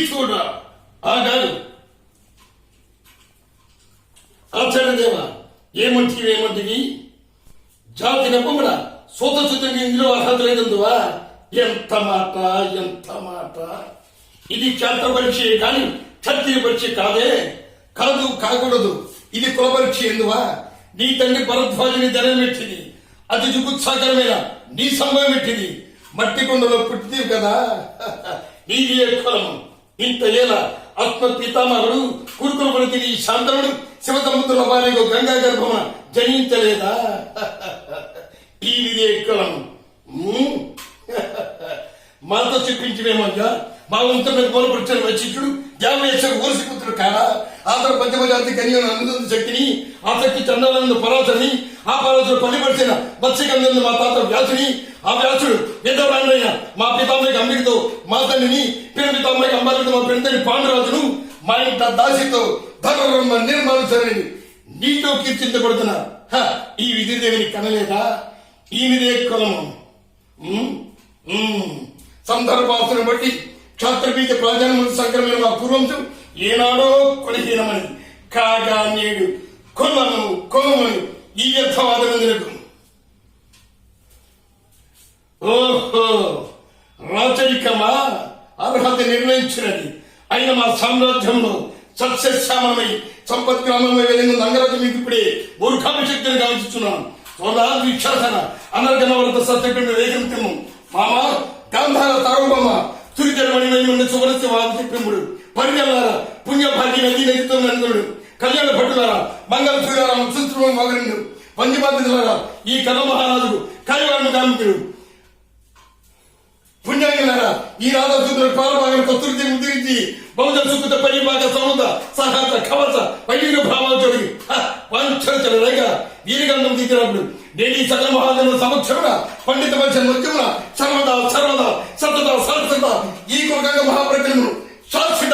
చూడ ఆగాడు. ఆచార్యదేవ ఏమంటివి జాతి నమ్మడ సూత శుద్ధికి ఇందులో అర్హత లేదందువా? ఎంత మాట! ఇది క్షేత్ర పరీక్ష కాని క్షత్రియ పరీక్ష కాకూడదు. ఇది కుల పరీక్ష ఎందువా? నీ తండ్రి భరద్వాజుని ధనం పెట్టింది, అది జుగుత్సాకరమైన నీ సమయం పెట్టింది. మట్టి కొండలో పుట్టింది కదా, నీది ఏ కులం? ఇంత ఏల ఆత్మ పితామహుడు కురుకుల పడితే ఈ శాంతనుడు శివసముద్రుల బాలిగో గంగా గర్భమ జనించలేదా? ఈ విధే కులం మాతో చెప్పించమేమయ్యా? మా వంతు మీద కోలపరిచిన వచిష్ఠుడు జామేశ్వరు ఊరసిపుత్రుడు కాదా? ఆతర పంచమజాతి కన్యను అనుదంత శక్తిని, ఆ శక్తి చండాలందు పరాశని, ఆ పరాశుడు పల్లిపరిచిన మత్స్యకందు మా తాత వ్యాసుని, ఆ వ్యాసుడు విధవరాన్నయ్య మా పితామయ్యకి అంబికతో మా తండ్రిని, పిన పితామయ్యకి అంబాలితో మా పెంతని పాండురాజును, మా ఇంట దాసితో ధర్మ నిర్మాణించని నీతో కీర్తించబడుతున్నా. ఈ విధిదేవిని కనలేదా? ఈ విధే కులము. సందర్భాసును బట్టి క్షాత్రబీజ ప్రాజాన సంక్రమణ మా పూర్వంశం ఏనాడో కొలిహీనమని కాగా నేడు కొలమని ఈ వ్యర్థవాదనందులకు. ఓహో, రాచరికమా అర్హత నిర్ణయించినది అయిన మా సామ్రాజ్యంలో సస్యశ్యామలమై సంపత్గ్రామమై వెలిగిన అంగరాజు మీకు ఇప్పుడే మూర్ఖాభిషక్తిని గమనిస్తున్నాను. సోదా విక్షాసన అనర్గనవరత సత్యపిండ వేగంతము మామ గాంధార తారుబమ్మ తురిజరమణి వైమన్న సువరస్య వాదిపింపుడు పరిగణార పుణ్యభాగ్య నదీ నదితో నందుడు కళ్యాణ భట్టులారా మంగళ సూర్యారామ సుశ్రుమ మగరుడు పంచబాధితులారా ఈ కథ మహారాజుడు కైవాణ కామికుడు పుణ్యాంగిలారా ఈ రాధాసూత్రుడు పాలభాగం కస్తూరి ముద్రించి బహుజన సుఖత పరిభాగ సముద సహత కవచ వైద్యుల భావాలు చొడిగి పంచల రేఖ వీరిగంధం దిగినప్పుడు నేను ఈ సకల మహాజనుల సమక్షమున పండిత మధ్య మధ్యమున సర్వదా సతత ఈ కులగంగ మహాప్రజ్ఞను శాశ్వత